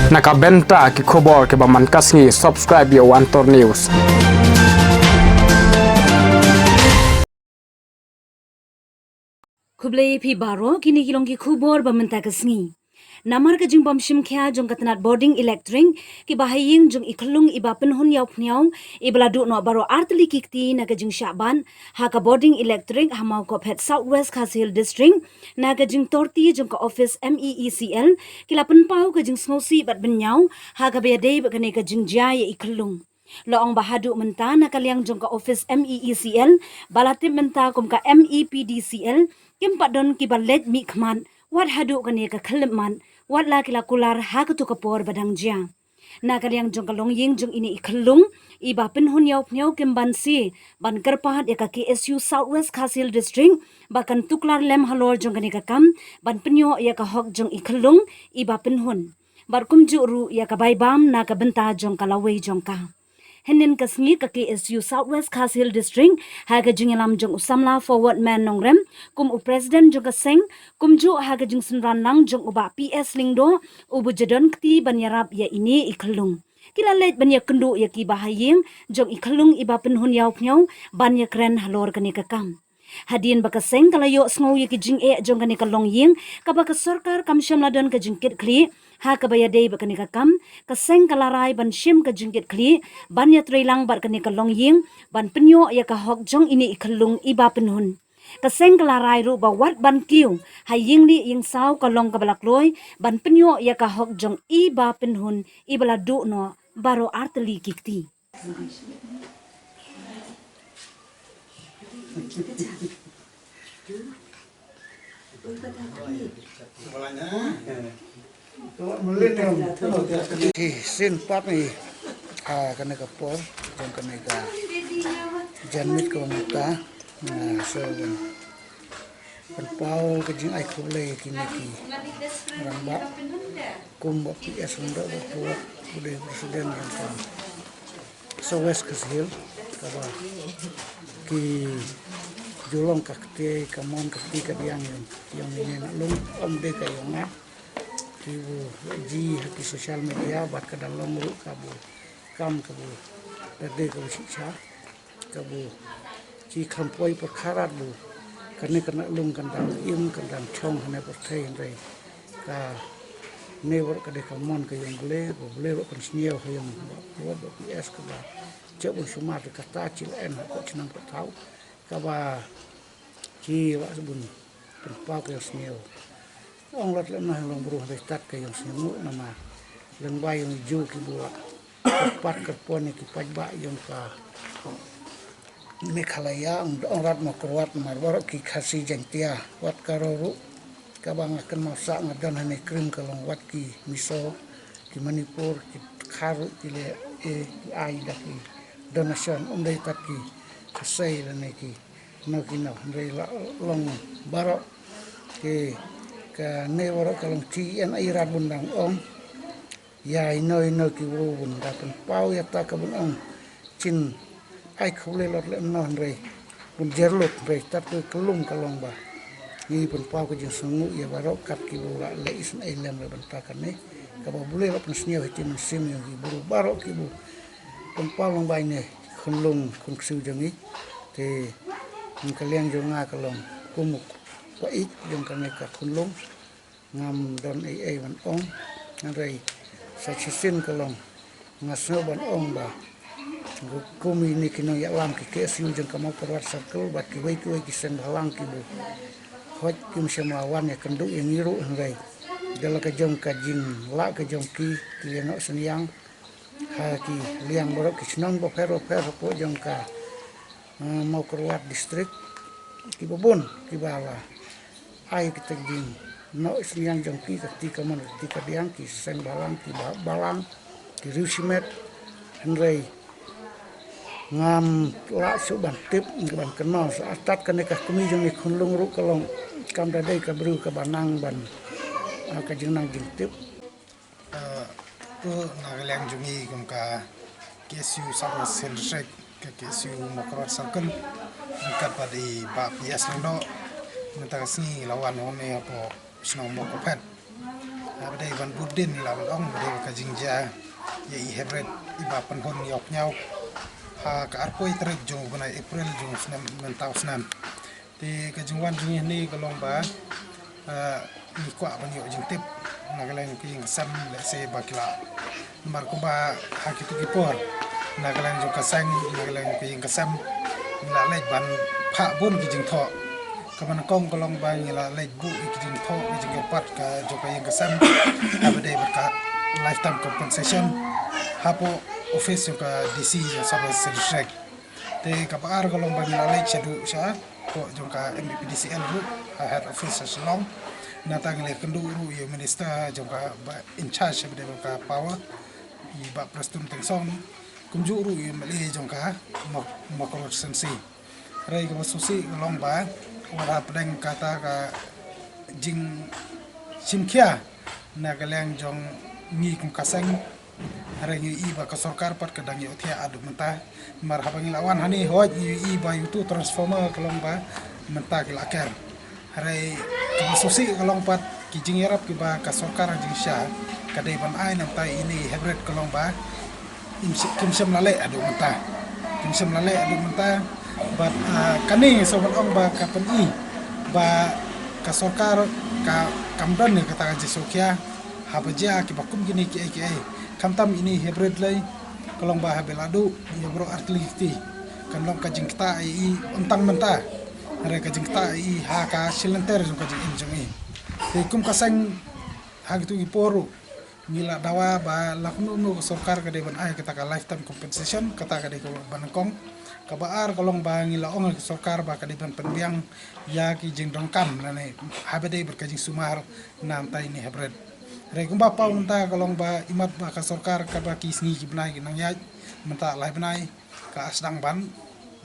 Nakabenta ki khobor ke baman kasngi subscribe yo Antor News. Kublai phi baro kini kilong ki khubor bamenta kasngi. Namar ka jing bamshim kya jong katanat boarding electric ki bahaying jong ikhlung iba penhun yaw pniaw ibla du no baro artli kikti na ka jing shaban ha ka boarding electric hamau ko phet southwest Khasil district na ka jing torti jong ka office MEECL kila penpau ka jing snosi bat benyaw ha ka be dei ba ka ne ka jing jaya ikhlung. Loong bahadu menta na kaliang jong ka office MEECL balatim menta kum ka MEPDCL kim padon ki balet mi khman wat hadu kane ka khalman wat la kila kular ha ka tu kapor badang jia na kaliang jong ka long ying jong ini ikhlung iba penhun yaw pnyaw kim ban si ban karpahat ya ka KSU Southwest Khasil district bakan tuklar lem halor jong kane ka kam ban penyo ya ka hok jong ikhlung iba penhun bar kumju ru ya ka baibam na ka benta jong ka lawei jong ka Henin kasngi ka KSU Southwest Khasil District haga jingalam jong usamla forward man nongrem kum u president jong ka seng kum ju haga jing sunran lang jong uba PS lingdo ubu jadon kti banyarap ya ini ikhlung kila let banya kendu ya ki bahaying jong ikhlung iba penhun yaw pnyaw banya kren halor kani ka kam Hadin baka seng kalayo sngow ye ki jing e jong kani ka long ying ka baka sarkar kam shamladon ka jing kit kli ha ka baya dei baka ni ka kam ka seng kalarai ban shim ka jing kit kli ban ya trailang bar kani ka long ying ban penyo ya ka hok jong ini ikhlung iba penhun ka seng kalarai ru ba wat ban kiu ha ying li ying saw ka long ka balak loy ban penyo ya ka hok jong iba penhun ibala du no baro artli kikti Sin pap ni kena kapor dan kena ka janmit ko mata so penpau ke jing ai khule kini ki ramba kumba PS unda buat udah presiden yang kan so west Khasil kaba ki julong kakte kamon kakti kadiang yang ini lung om de kayong kibu ji hati sosial media bat ka dalam ru kabu kam kabu dade kabu siksa kabu ji khampoi perkarat bu kena lung kandang im kandang chong hane perthai ndai ka never ka de kamon ka yang ble ro kan snieu hayam buat PS ka ba jabun sumat ka ta cil en ko chinang ka tau ka ba ji wa sabun pa ka snieu ông lật lên này lòng bùn để tắt cái dòng sương mù nằm mà lần bay dòng du cái bùa bắt cái pon này cái bắt bãi dòng cả Meghalaya ông rat mau keluar mà baru cái khasi jentia wat karoru cái bang akan masak ngadan hane krim kalau wat ki miso ki Manipur ki kharu ki le ai dah ki donation đây tắt ki khasai là này ki no ki no đây long baru ki ka ne wara kalong ti en airat bundang om ya noi no ki wo bunda kan pau ya ta ka bun om chin ai khule lot le non re bun jerlot re tat ke kelung kalong ba ni pun pau ka jing sungu ya baro kat ki wo le isn ai lem le banta kan ne ka ba bule lo pun snia hiti mun sim yo ki buru baro ki bu pun pau long bai ne khunlung khung siu jang ni te mun ka liang jo nga kalong kumuk pa ik yung kami kakulong ngam dan ai ban ong nangai sa chisin kalong ngasno ban ong ba kumi ni kino ya lam ki KSU jeng kamau perwat circle bat ki wei ki sen halang ki bu hot kim semawan ya kendu yang iru nangai dala ka jong ka jing la ka jong ki liano senyang ha ki liang borok ki senang bo pero po jong ka mau perwat distrik ki bobon ki bala ai kita jing no senyang jong ki ketika man ketika diang ki sen balang ki balang ki rusimet henrei ngam la su ban tip ban kenal saat kan ka kumi jong ni khunlung ru kalong kam da dei ka bru ka banang ban ka jing nang jing tip tu nagaleng jungi kum ka KSU Southwest District ka KSU Mokrot Circle dekat pada ba PS lendo Nata kasih lawan one apa senang mau kopet Abdai ban budin lawan ong bade ka jingja ya I hebret iba penhon yok nyau ha ka arpoi trek jong bana April jong snam mentau snam te ka jingwan jing ni kalong ba ni kwa ban yok jing tip nagaleng ki sam le se bakla mar ko ba ha ki tu ki por nagaleng jong ka sang nagaleng ki sam la le ban pha bun ki jing tho kaman kong kolong bang la lej bu ikijin tho ikijin pat ka joka yang kasam abade berka lifetime compensation hapo office ka DC ya sabas selshek te kapar kolong bang la lej chadu sha ko joka MPDCL bu head office salong natang le kendu ru ya minister joka in charge abade berka power I ba prestum tengsong kumju ru ya mali joka makrot sensi rai ka susi kolong ba wala pedeng kata ka jing simkia nagaleng jong ngi kum kaseng harengi iba ka sorkar pat kadang yo thia adu menta marhabangi lawan hani hoj iba yutu transformer kalong ba menta kilaker hare ka susi kalong pat ki jing yarap ki ba ka sorkar jing sha kadai ban ai nam tai ini hebret kalong ba kim sem lale adu menta kim sem lale adu menta but kani sobat ong ba kapan I ba ka sorkar ka kamdan ne kata ka jesokia habaja ki bakum gini ki kamtam ini hybrid lai kolong ba habeladu ya bro artiliti kan long ka jingta I untang menta are ka jingta I ha ka silenter jong ka jing injong te kum kasang ha gitu I poru ngila dawa ba laknu no sorkar ka de ban ai kata ka lifetime compensation kata ka de ko banangkong kabaar kolong ba ngila ong sorkar ba kadiban penbiang ya ki jing dongkam nane habade berkajing sumar nam tai ni hebred re kumba pa unta kolong ba imat ba ka sorkar ka ba ki sngi ki bnai ki nang ya menta lai bnai ka asdang ban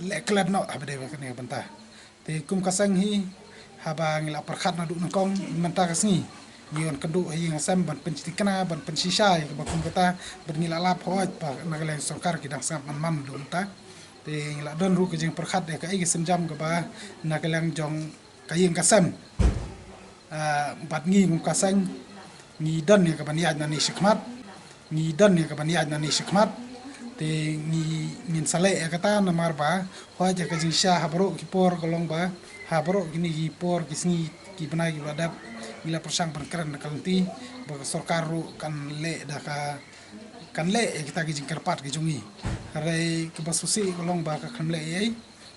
le klad no habade ba kani benta te kum kasang hi haba ngila perkhat na du nangkong menta ka sngi ngion kendu hi ngasam ban pencikana ban pensisai ka ba kum kata bernila lap hoj pa nagaleng sorkar ki dang sam man du menta te la don ru ke jing perkhat de ka igi senjam ke ba na kelang jong kayeng kasam bat ngi ngum kasang ngi dan ne ka ban yaj na ni shikmat ngi dan ne ka ban yaj na ni shikmat te ngi min sale e kata na mar ba ho ja ka jing sha habro ki por kolong ba habro gini ki por ki sngi ki banai ki badap mila persang perkran na kalti ba sorkar ru kan le da ka kan le kita ki jing kerpat ki jungi harai ke basusi kolong ba ka kan le ai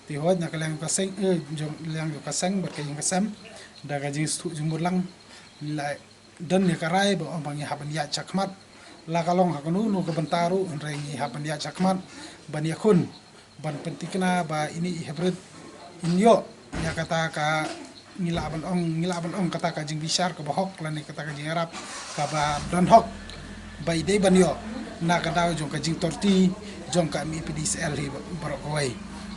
ti hoj na kalang ka seng jong lang ka seng ba ka jing kasam da ka jing stu jung lang la dan ne karai ba om bangi haban ya chakmat la kalong ha kanu no ka bentaru rengi haban ya chakmat ban ya kun ban pentikna ba ini hebret inyo ya kata ka ngilaban ong kata ka jing bisar ka bahok lan kata ka jing arab ka ba dan hok bai dei ban yo na ka daw jong ka jing torti jong ka mi PDCL hi barok wai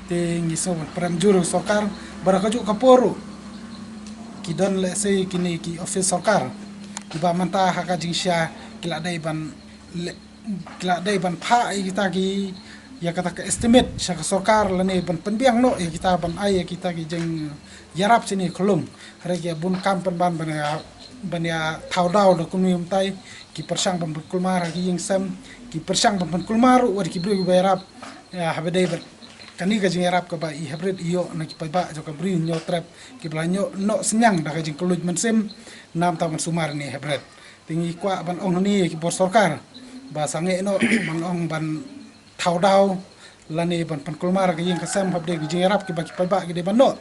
te ngi so pram juru sokar baraka ju ka poru ki don le se kini ki office sokar iba manta ha ka jing sha kila dai ban pha kita ki ya kata ka estimate sha ka sokar lane ban penbiang no ya kita ban ai kita ki jeng yarap sini kolong hare ya bun kampen ban ya thau daw do kumim tai ki persang ban kulmar ki yang sam ki persang ban kulmar war ki bri bayarap ya habedai ber kani ka jing yarap ka ba I hybrid iyo na ki ba jo ka bri nyo trap ki blanyo no senyang da ka jing kuluj mensem nam ta sumar ni hybrid tingi kwa ban ong ni ki bor sorkar ba sange no ban ong ban thau daw lani ban pan kulmar ka yang kasam habde ki jing yarap ki ba ki de ban no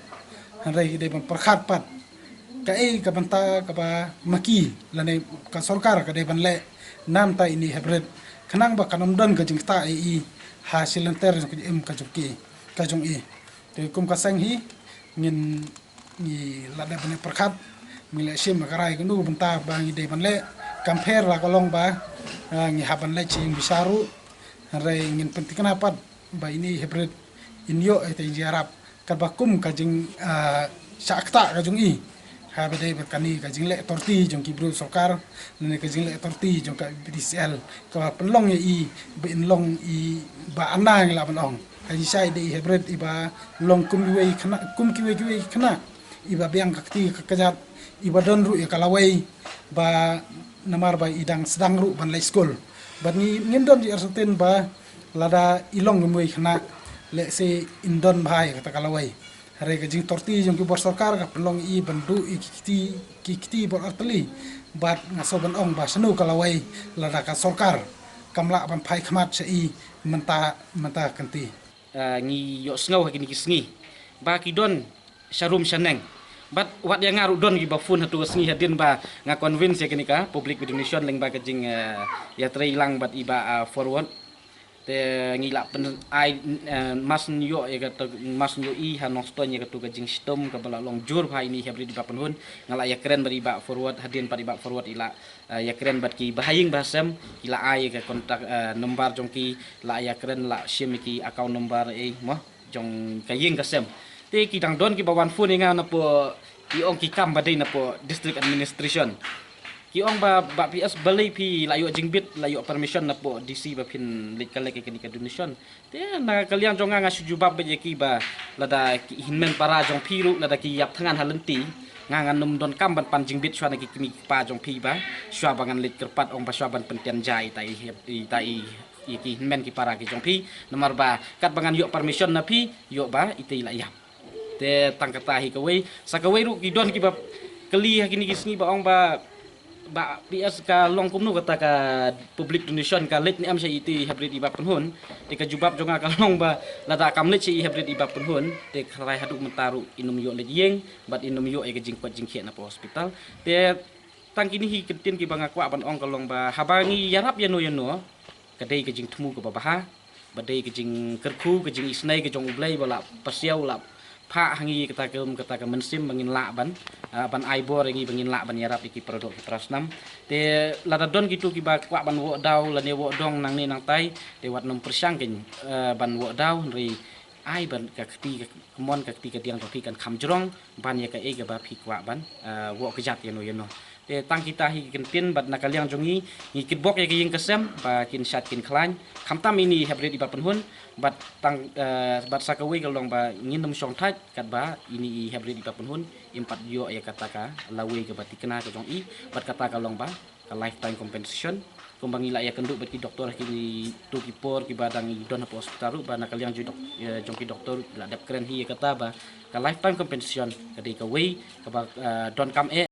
hanrai ki de ban perkhat pat ka ka banta ka ba maki lane ka sorkar ka de ban le nam ta ini hybrid kanang ba kanom don ka jing ta I hasil enter ka em ka juki ka jong I te kum ka sang hi ngin ni la de ban perkhat mile sim ka rai nu banta ba ngi de ban le compare la kolong ba ngi haban le ching bisaru rai ngin pentikna pat ba ini hybrid inyo te jarap ka ba kum ka jing sakta ka jong I habede berkani ka jingle torti jong ki bru sokar ne ka jingle torti jong ka PDCL ka penlong I bin long I ba anang la banong ka sai de hybrid iba long kum kiwe khna iba biang ka ti ka kajat iba don ru ya kalawai ba namar ba idang sedang ru ban lay school ban ni ngindon ji arsutin ba lada ilong ngumui khna le se indon bhai kata kalawai hare ke jing torti jong ki bor sarkar ka pelong i bandu i kiti bor artli bat ngaso ban ong ba sanu kalawai lada ka sarkar kamla ban phai khmat se i menta kanti ngi yo sngaw hagi ni sngi ba ki don sharum shaneng bat wat yang ngaru don gi ba fun hatu sngi hadin ba nga convince ya kini ka public Indonesia leng ba kajing ya trailang bat iba forward te ngila pen ai mas nyo ya kata mas nyo i hanong ston ya katu kajing stom ka bala long jur bha ini habri di ba penhun ngala ya keren bari ba forward hadin bari ba forward ila ya keren bat ki bahaying basam ila ai ka kontak nomor jongki la ya keren la sim ki account number mo jong kaying kasem te ki dang don ki bawan fun nga na po ki ong ki kam badai na po district administration ki ong ba PS balai pi layu jingbit layu permission na po DC ba pin lekale ke kini donation te na kalian jonga nga sujubab ba ki ba lada ki hinmen para jong piru lada ki yap tangan halenti ngangan num don kam ban pan jingbit shwa na ki kimi pa jong pi ba shwa bangan lit kerpat ong ba shwa ban pentian jai tai ki hinmen ki para ki jong pi nomor ba kat bangan yo permission na pi yo ba ite la yap te tangkatahi kawai sakawai ru ki don ki ba keli hakini kisni ba ong ba PS ka long kumnu kata ka public donation ka let ni am shay iti hybrid iba penhun te ka jubab jonga ka long ba lada kam let shay hybrid iba penhun te kharai haduk mentaru inum yo let yeng bat inum yo e ka jingpat jingkhe na po hospital te tangkini hi ketin ki banga kwa ban ong ka long ba habangi yarap yano kadai ka jing thmu ka babaha badai ka jing kerku ka jing isnai ka jong ublai bala pasiau la pha hangi kata ka mensim bangin la ban aibor ngi bangin la ban yarap iki produk trasnam te lada don gitu ki ba kwa ban wo daw la ne wo dong nang ni nang tai te wat nom persyang ken ban wo daw ri ai ban ka kti mon ka kti ka tiang ka kan kham jrong ban ya ka e ka ba phi kwa ban wo ka jat yeno te tang kita hi kentin bat nakaliang jongi ngi kitbok ya king kesem ba kin shat kin klan khamtam ini hybrid iba penhun bat tang bat sakawi galong ba ngindum song thaj kat ba ini hybrid iba penhun impat yo ya kata ka lawe ke bati kena ke jong i bat kata kalong ba ka lifetime compensation kumbang ila ya kenduk bati doktor kini tu kipor ki badang i don apa hospital ba nakaliang jong ki doktor la dap keren hi kata ba ka lifetime compensation kadai ka we ka ba don kam e